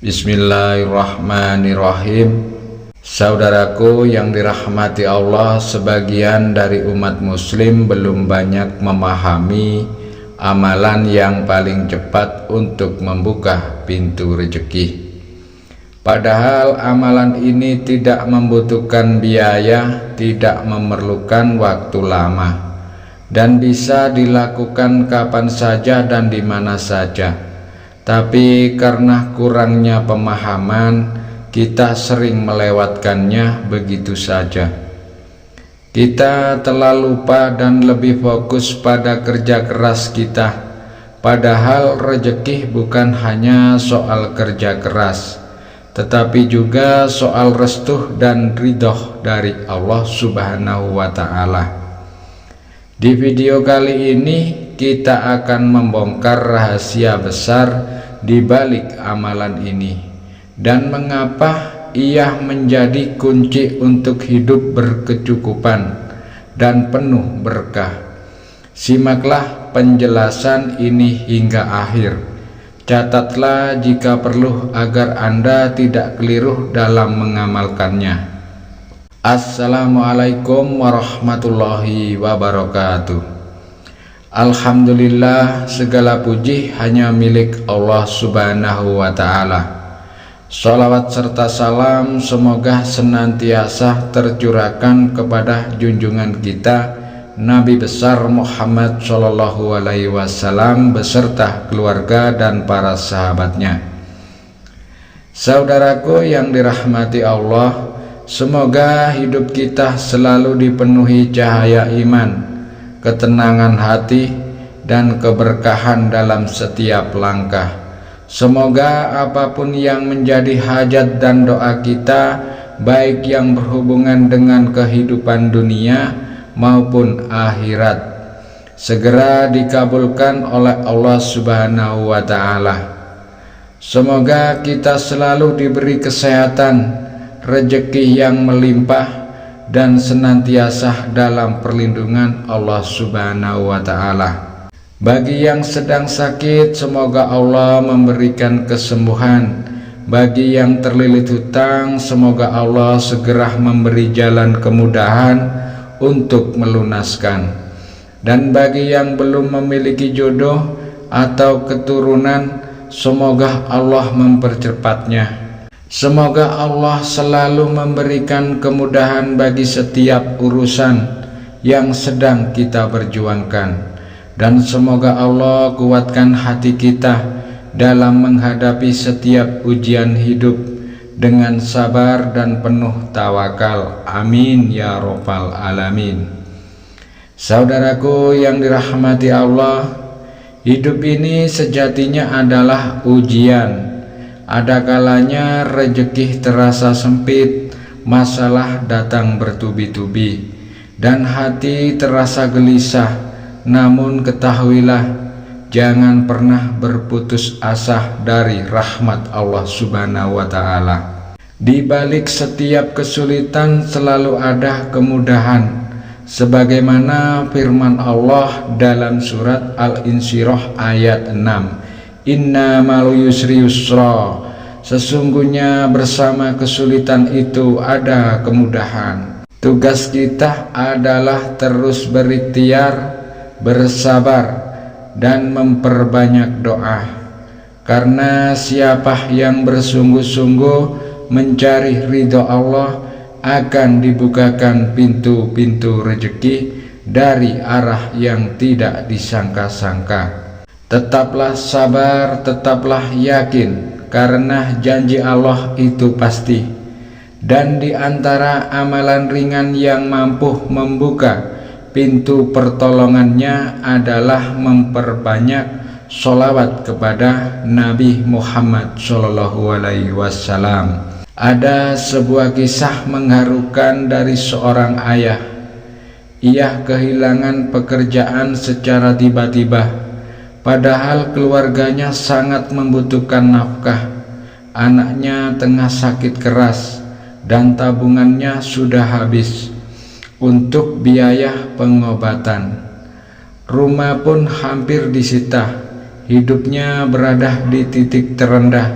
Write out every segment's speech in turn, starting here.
Bismillahirrahmanirrahim. Saudaraku yang dirahmati Allah, sebagian dari umat muslim belum banyak memahami amalan yang paling cepat untuk membuka pintu rezeki. Padahal amalan ini tidak membutuhkan biaya, tidak memerlukan waktu lama, dan bisa dilakukan kapan saja dan di mana saja. Tapi karena kurangnya pemahaman, kita sering melewatkannya begitu saja. Kita telah lupa dan lebih fokus pada kerja keras kita. Padahal rezeki bukan hanya soal kerja keras, tetapi juga soal restu dan ridho dari Allah Subhanahu wa Ta'ala. Di video kali ini kita akan membongkar rahasia besar di balik amalan ini dan mengapa ia menjadi kunci untuk hidup berkecukupan dan penuh berkah. Simaklah penjelasan ini hingga akhir. Catatlah jika perlu agar Anda tidak keliru dalam mengamalkannya. Assalamualaikum warahmatullahi wabarakatuh. Alhamdulillah, segala puji hanya milik Allah Subhanahu wa Ta'ala. Sholawat serta salam semoga senantiasa tercurahkan kepada junjungan kita Nabi besar Muhammad Shallallahu Alaihi Wasallam beserta keluarga dan para sahabatnya. Saudaraku yang dirahmati Allah, semoga hidup kita selalu dipenuhi cahaya iman, ketenangan hati, dan keberkahan dalam setiap langkah. Semoga apapun yang menjadi hajat dan doa kita, baik yang berhubungan dengan kehidupan dunia maupun akhirat, segera dikabulkan oleh Allah Subhanahu wa Ta'ala. Semoga kita selalu diberi kesehatan, rezeki yang melimpah, dan senantiasa dalam perlindungan Allah Subhanahu wa Ta'ala. Bagi yang sedang sakit, semoga Allah memberikan kesembuhan. Bagi yang terlilit hutang, semoga Allah segera memberi jalan kemudahan untuk melunaskan. Dan bagi yang belum memiliki jodoh atau keturunan, semoga Allah mempercepatnya. Semoga Allah selalu memberikan kemudahan bagi setiap urusan yang sedang kita perjuangkan, dan semoga Allah kuatkan hati kita dalam menghadapi setiap ujian hidup dengan sabar dan penuh tawakal. Amin ya Rabbal Alamin. Saudaraku yang dirahmati Allah, hidup ini sejatinya adalah ujian. Ada kalanya rezeki terasa sempit, masalah datang bertubi-tubi, dan hati terasa gelisah. Namun ketahuilah, jangan pernah berputus asa dari rahmat Allah Subhanahu wa Ta'ala. Di balik setiap kesulitan selalu ada kemudahan, sebagaimana firman Allah dalam surat Al-Insyirah ayat 6. Inna ma'al yusri yusra, sesungguhnya bersama kesulitan itu ada kemudahan. Tugas kita adalah terus berikhtiar, bersabar, dan memperbanyak doa. Karena siapa yang bersungguh-sungguh mencari ridho Allah, akan dibukakan pintu-pintu rezeki dari arah yang tidak disangka-sangka. Tetaplah sabar, tetaplah yakin, karena janji Allah itu pasti. Dan di antara amalan ringan yang mampu membuka pintu pertolongannya adalah memperbanyak sholawat kepada Nabi Muhammad Shallallahu Alaihi Wasallam. Ada sebuah kisah mengharukan dari seorang ayah. Ia kehilangan pekerjaan secara tiba-tiba. Padahal keluarganya sangat membutuhkan nafkah. Anaknya tengah sakit keras dan tabungannya sudah habis untuk biaya pengobatan. Rumah pun hampir disita. Hidupnya berada di titik terendah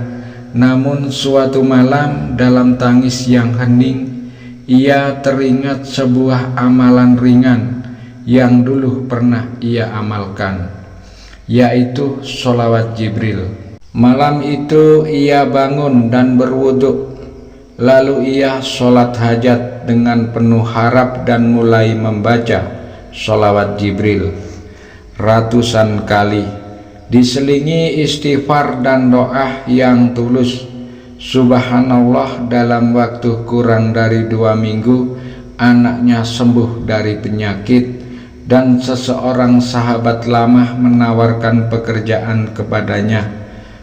Namun suatu malam dalam tangis yang hening, ia teringat sebuah amalan ringan yang dulu pernah ia amalkan, yaitu sholawat Jibril. Malam itu ia bangun dan berwudu, lalu ia sholat hajat dengan penuh harap dan mulai membaca sholawat Jibril ratusan kali, diselingi istighfar dan doa yang tulus. Subhanallah, dalam waktu kurang dari 2 minggu anaknya sembuh dari penyakit, dan seseorang sahabat lama menawarkan pekerjaan kepadanya,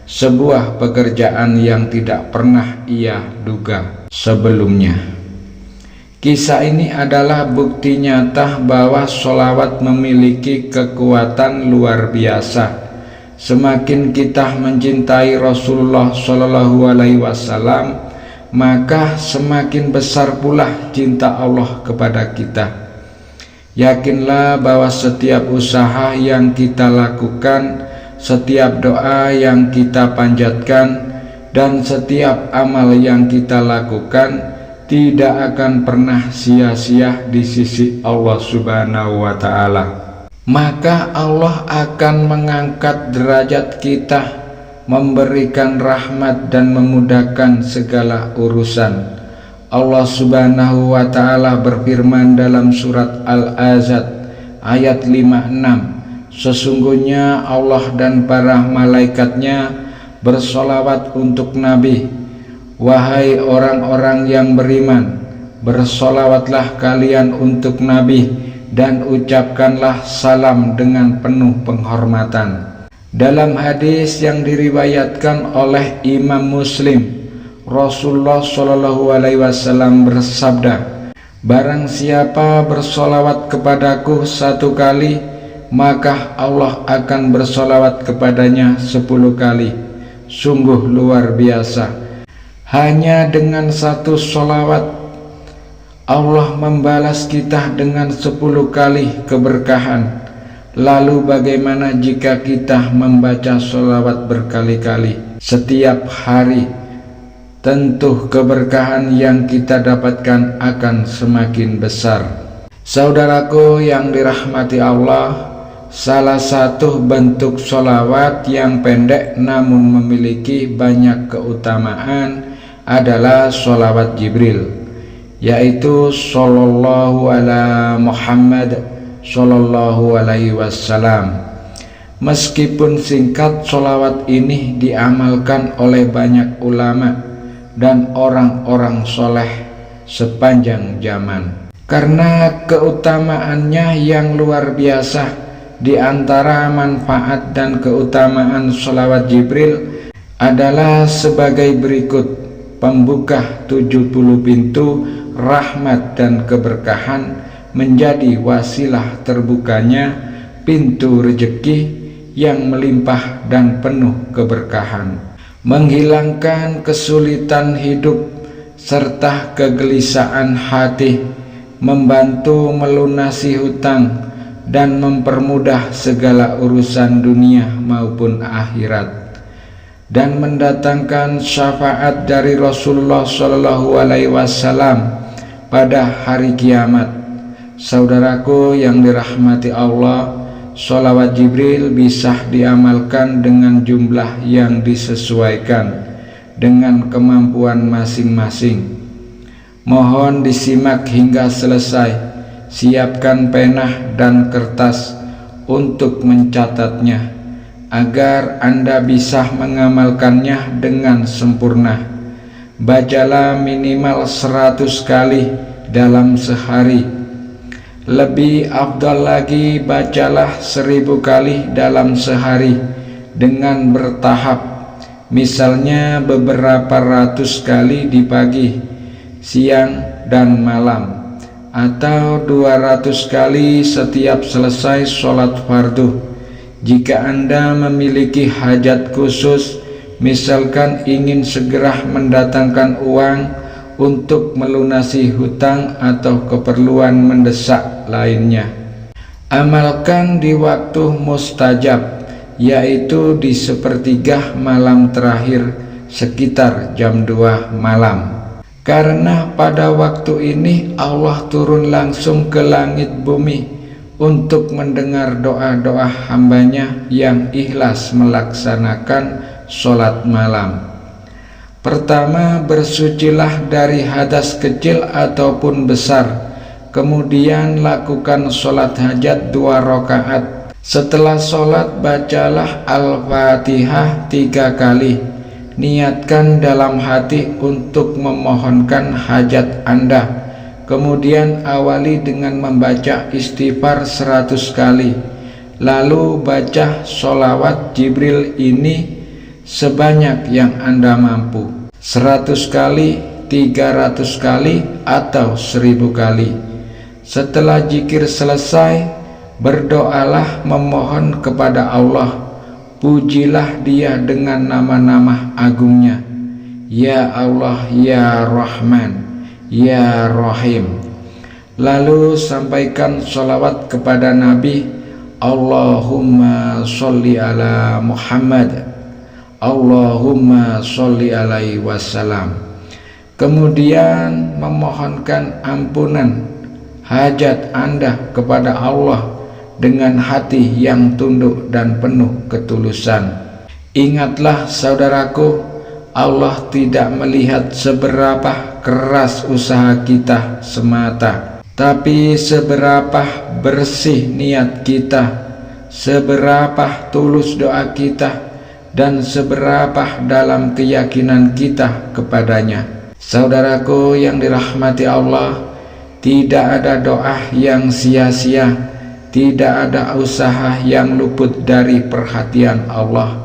sebuah pekerjaan yang tidak pernah ia duga sebelumnya. Kisah ini adalah bukti nyata bahwa sholawat memiliki kekuatan luar biasa. Semakin kita mencintai Rasulullah SAW, maka semakin besar pula cinta Allah kepada kita. Yakinlah bahwa setiap usaha yang kita lakukan, setiap doa yang kita panjatkan, dan setiap amal yang kita lakukan tidak akan pernah sia-sia di sisi Allah Subhanahu wa Ta'ala. Maka Allah akan mengangkat derajat kita, memberikan rahmat dan memudahkan segala urusan. Allah Subhanahu wa Ta'ala berfirman dalam surat Al-Azad ayat 56, sesungguhnya Allah dan para malaikatnya bersolawat untuk Nabi. Wahai orang-orang yang beriman, bersolawatlah kalian untuk Nabi dan ucapkanlah salam dengan penuh penghormatan. Dalam hadis yang diriwayatkan oleh Imam Muslim, Rasulullah SAW bersabda, barang siapa bersolawat kepadaku 1 kali, maka Allah akan bersolawat kepadanya 10 kali. Sungguh luar biasa. Hanya dengan 1 sholawat Allah membalas kita dengan 10 kali keberkahan. Lalu bagaimana jika kita membaca sholawat berkali-kali setiap hari? Tentu keberkahan yang kita dapatkan akan semakin besar. Saudaraku yang dirahmati Allah, salah satu bentuk sholawat yang pendek namun memiliki banyak keutamaan adalah sholawat Jibril, yaitu Sallallahu ala Muhammad Sallallahu alaihi wasallam. Meskipun singkat, sholawat ini diamalkan oleh banyak ulama dan orang-orang soleh sepanjang zaman. Karena keutamaannya yang luar biasa, di antara manfaat dan keutamaan sholawat Jibril adalah sebagai berikut: pembuka 70 pintu rahmat dan keberkahan, menjadi wasilah terbukanya pintu rezeki yang melimpah dan penuh keberkahan, menghilangkan kesulitan hidup serta kegelisahan hati, membantu melunasi hutang, dan mempermudah segala urusan dunia maupun akhirat, dan mendatangkan syafaat dari Rasulullah SAW pada hari kiamat. Saudaraku yang dirahmati Allah, sholawat Jibril bisa diamalkan dengan jumlah yang disesuaikan dengan kemampuan masing-masing. Mohon disimak hingga selesai. Siapkan pena dan kertas untuk mencatatnya, agar Anda bisa mengamalkannya dengan sempurna. Bacalah minimal 100 kali dalam sehari. Lebih afdal lagi, bacalah 1000 kali dalam sehari dengan bertahap. Misalnya beberapa ratus kali di pagi, siang, dan malam, atau 200 kali setiap selesai sholat fardu. Jika Anda memiliki hajat khusus, misalkan ingin segera mendatangkan uang untuk melunasi hutang atau keperluan mendesak lainnya, amalkan di waktu mustajab, yaitu di sepertiga malam terakhir sekitar jam 2 malam. Karena pada waktu ini Allah turun langsung ke langit bumi untuk mendengar doa-doa hambanya yang ikhlas melaksanakan sholat malam. Pertama, bersucilah dari hadas kecil ataupun besar. Kemudian lakukan sholat hajat 2 rakaat. Setelah sholat bacalah Al-Fatihah 3 kali. Niatkan dalam hati untuk memohonkan hajat Anda. Kemudian awali dengan membaca istighfar 100 kali. Lalu baca sholawat Jibril ini sebanyak yang Anda mampu, 100 kali, 300 kali, atau 1000 kali. Setelah zikir selesai, berdoalah memohon kepada Allah. Pujilah Dia dengan nama-nama agungnya. Ya Allah, Ya Rahman, Ya Rahim. Lalu sampaikan sholawat kepada Nabi. Allahumma sholli ala Muhammad, Allahumma sholli alaihi wasallam. Kemudian memohonkan ampunan hajat Anda kepada Allah dengan hati yang tunduk dan penuh ketulusan. Ingatlah saudaraku, Allah tidak melihat seberapa keras usaha kita semata, tapi seberapa bersih niat kita, seberapa tulus doa kita, dan seberapa dalam keyakinan kita kepadanya. Saudaraku yang dirahmati Allah, tidak ada doa yang sia-sia, tidak ada usaha yang luput dari perhatian Allah.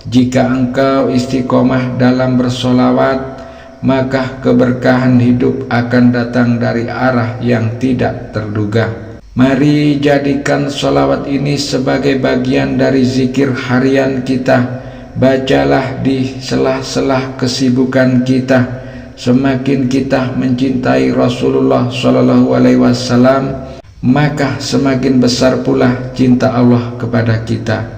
Jika engkau istiqomah dalam bersolawat, maka keberkahan hidup akan datang dari arah yang tidak terduga. Mari jadikan solawat ini sebagai bagian dari zikir harian kita. Bacalah di sela-sela kesibukan kita. Semakin kita mencintai Rasulullah SAW, maka semakin besar pula cinta Allah kepada kita.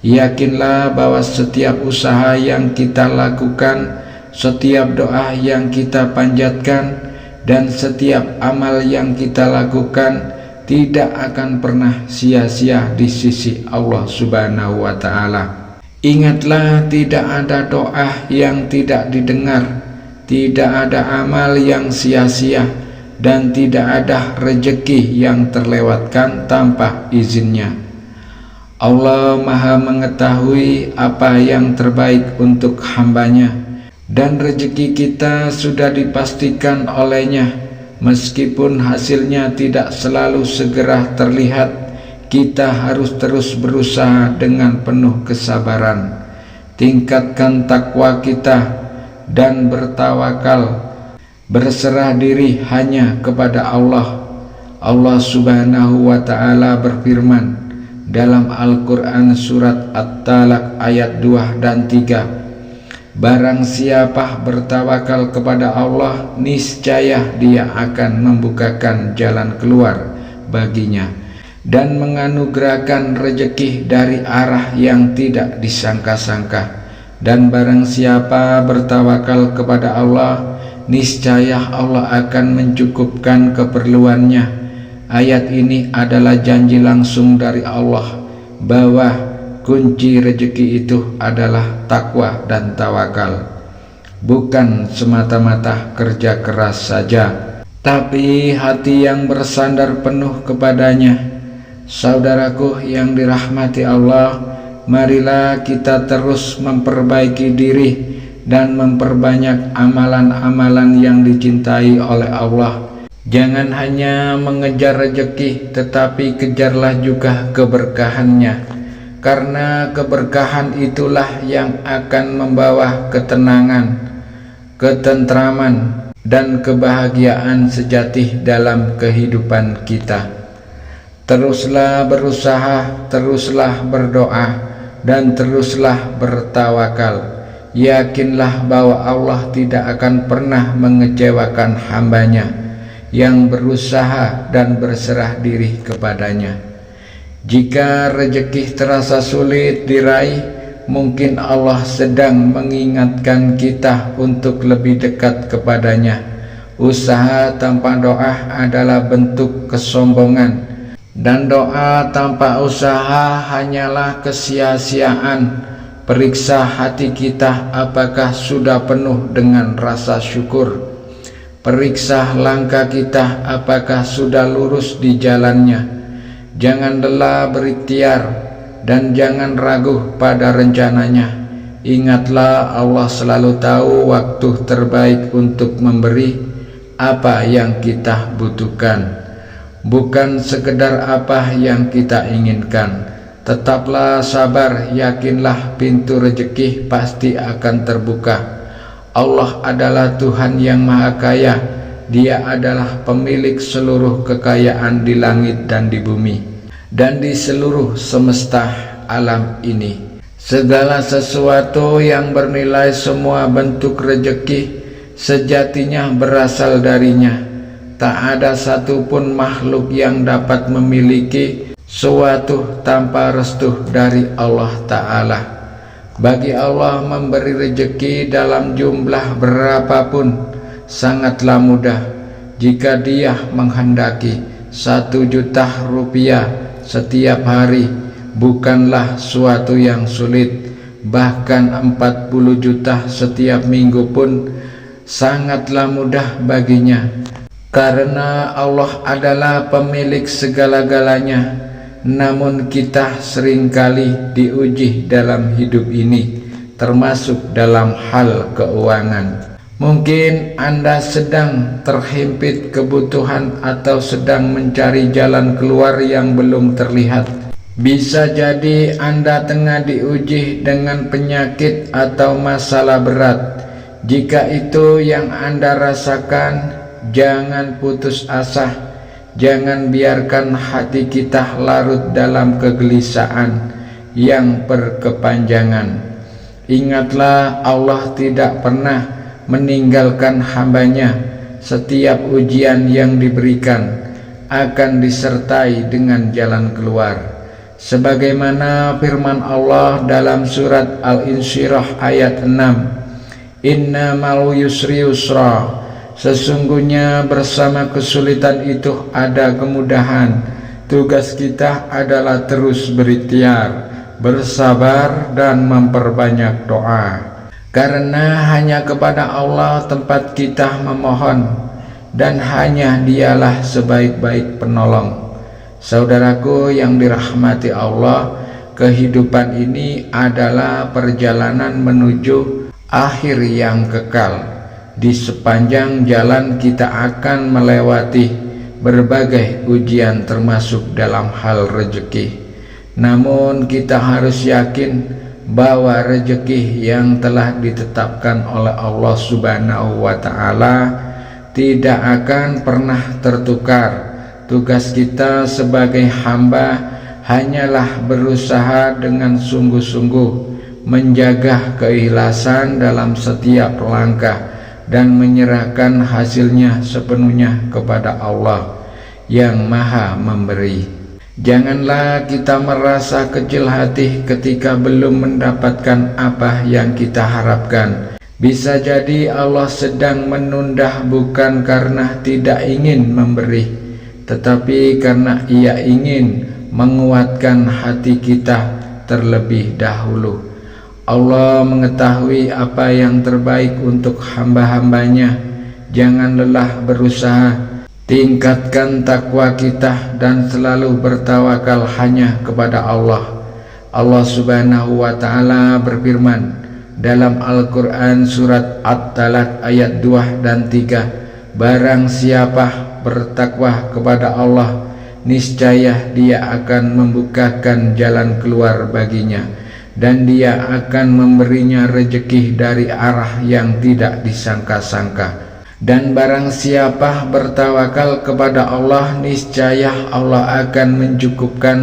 Yakinlah bahwa setiap usaha yang kita lakukan, setiap doa yang kita panjatkan, dan setiap amal yang kita lakukan tidak akan pernah sia-sia di sisi Allah Subhanahu wa Ta'ala. Ingatlah, tidak ada doa yang tidak didengar, tidak ada amal yang sia-sia, dan tidak ada rejeki yang terlewatkan tanpa izinnya. Allah Maha mengetahui apa yang terbaik untuk hambanya, dan rejeki kita sudah dipastikan olehnya. Meskipun hasilnya tidak selalu segera terlihat, kita harus terus berusaha dengan penuh kesabaran. Tingkatkan takwa kita dan bertawakal, berserah diri hanya kepada Allah. Allah Subhanahu wa Ta'ala berfirman dalam Al-Quran surat At-Talaq ayat 2 dan 3, barang siapa bertawakal kepada Allah, niscaya Dia akan membukakan jalan keluar baginya dan menganugerahkan rejeki dari arah yang tidak disangka-sangka. Dan barang siapa bertawakal kepada Allah, niscaya Allah akan mencukupkan keperluannya. Ayat ini adalah janji langsung dari Allah bahwa kunci rejeki itu adalah takwa dan tawakal, bukan semata-mata kerja keras saja, tapi hati yang bersandar penuh kepadanya. Saudaraku yang dirahmati Allah, marilah kita terus memperbaiki diri dan memperbanyak amalan-amalan yang dicintai oleh Allah. Jangan hanya mengejar rejeki, tetapi kejarlah juga keberkahannya, karena keberkahan itulah yang akan membawa ketenangan, ketentraman, dan kebahagiaan sejati dalam kehidupan kita. Teruslah berusaha, teruslah berdoa, dan teruslah bertawakal. Yakinlah bahwa Allah tidak akan pernah mengecewakan hambanya yang berusaha dan berserah diri kepadanya. Jika rezeki terasa sulit diraih, mungkin Allah sedang mengingatkan kita untuk lebih dekat kepadanya. Usaha tanpa doa adalah bentuk kesombongan, dan doa tanpa usaha hanyalah kesia-siaan. Periksa hati kita apakah sudah penuh dengan rasa syukur. Periksa langkah kita apakah sudah lurus di jalannya. Jangan lelah berikhtiar dan jangan ragu pada rencananya. Ingatlah, Allah selalu tahu waktu terbaik untuk memberi apa yang kita butuhkan, bukan sekedar apa yang kita inginkan. Tetaplah sabar, yakinlah pintu rezeki pasti akan terbuka. Allah adalah Tuhan yang Maha Kaya. Dia adalah pemilik seluruh kekayaan di langit dan di bumi, dan di seluruh semesta alam ini. Segala sesuatu yang bernilai, semua bentuk rezeki, sejatinya berasal darinya. Tak ada satupun makhluk yang dapat memiliki suatu tanpa restu dari Allah Ta'ala. Bagi Allah, memberi rezeki dalam jumlah berapapun sangatlah mudah. Jika Dia menghendaki 1 juta rupiah setiap hari, bukanlah suatu yang sulit. Bahkan 40 juta setiap minggu pun sangatlah mudah baginya, karena Allah adalah pemilik segala-galanya. Namun kita seringkali diuji dalam hidup ini, termasuk dalam hal keuangan. Mungkin Anda sedang terhimpit kebutuhan atau sedang mencari jalan keluar yang belum terlihat. Bisa jadi Anda tengah diuji dengan penyakit atau masalah berat. Jika itu yang Anda rasakan, jangan putus asa. Jangan biarkan hati kita larut dalam kegelisahan yang berkepanjangan. Ingatlah, Allah tidak pernah meninggalkan hambanya. Setiap ujian yang diberikan akan disertai dengan jalan keluar. Sebagaimana firman Allah dalam surat Al-Insyirah ayat 6, Innamal yusri yusra, sesungguhnya bersama kesulitan itu ada kemudahan. Tugas kita adalah terus berikhtiar, bersabar, dan memperbanyak doa. Karena hanya kepada Allah tempat kita memohon, dan hanya Dialah sebaik-baik penolong. Saudaraku yang dirahmati Allah, kehidupan ini adalah perjalanan menuju akhir yang kekal. Di sepanjang jalan kita akan melewati berbagai ujian, termasuk dalam hal rezeki. Namun kita harus yakin bahwa rezeki yang telah ditetapkan oleh Allah Subhanahu wa Ta'ala tidak akan pernah tertukar. Tugas kita sebagai hamba hanyalah berusaha dengan sungguh-sungguh menjaga keikhlasan dalam setiap langkah dan menyerahkan hasilnya sepenuhnya kepada Allah yang Maha Memberi. Janganlah kita merasa kecil hati ketika belum mendapatkan apa yang kita harapkan. Bisa jadi Allah sedang menunda, bukan karena tidak ingin memberi, tetapi karena Ia ingin menguatkan hati kita terlebih dahulu. Allah mengetahui apa yang terbaik untuk hamba-hambanya. Jangan lelah berusaha, tingkatkan takwa kita dan selalu bertawakal hanya kepada Allah. Allah Subhanahu wa Ta'ala berfirman dalam Al-Quran surat At-Talaq ayat 2 dan 3, barang siapa bertakwa kepada Allah, niscaya Dia akan membukakan jalan keluar baginya, dan Dia akan memberinya rezeki dari arah yang tidak disangka-sangka. Dan barang siapa bertawakal kepada Allah, niscaya Allah akan mencukupkan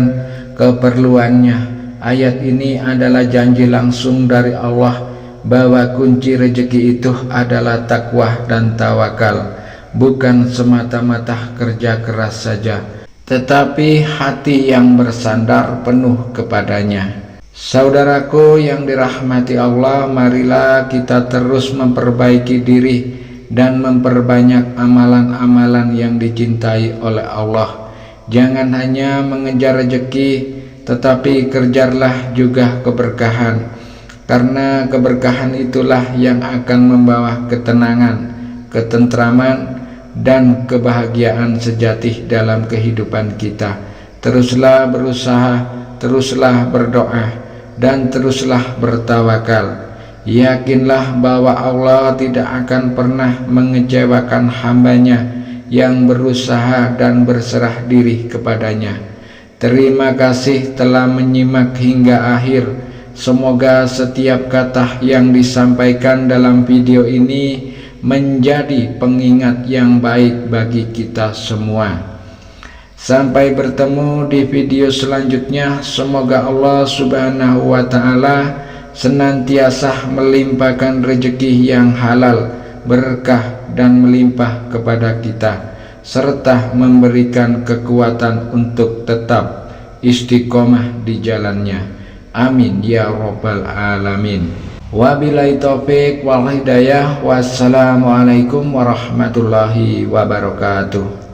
keperluannya. Ayat ini adalah janji langsung dari Allah bahwa kunci rezeki itu adalah takwa dan tawakal, bukan semata-mata kerja keras saja, tetapi hati yang bersandar penuh kepadanya. Saudaraku yang dirahmati Allah, marilah kita terus memperbaiki diri dan memperbanyak amalan-amalan yang dicintai oleh Allah. Jangan hanya mengejar rezeki, tetapi kejarlah juga keberkahan, karena keberkahan itulah yang akan membawa ketenangan, ketentraman, dan kebahagiaan sejati dalam kehidupan kita. Teruslah berusaha, teruslah berdoa, dan teruslah bertawakal. Yakinlah bahwa Allah tidak akan pernah mengecewakan hambanya yang berusaha dan berserah diri kepadanya. Terima kasih telah menyimak hingga akhir. Semoga setiap kata yang disampaikan dalam video ini menjadi pengingat yang baik bagi kita semua. Sampai bertemu di video selanjutnya. Semoga Allah Subhanahu wa Ta'ala senantiasa melimpahkan rezeki yang halal, berkah, dan melimpah kepada kita, serta memberikan kekuatan untuk tetap istiqomah di jalannya. Amin ya rabbal alamin. Wabillahi taufik wal hidayah. Wassalamualaikum warahmatullahi wabarakatuh.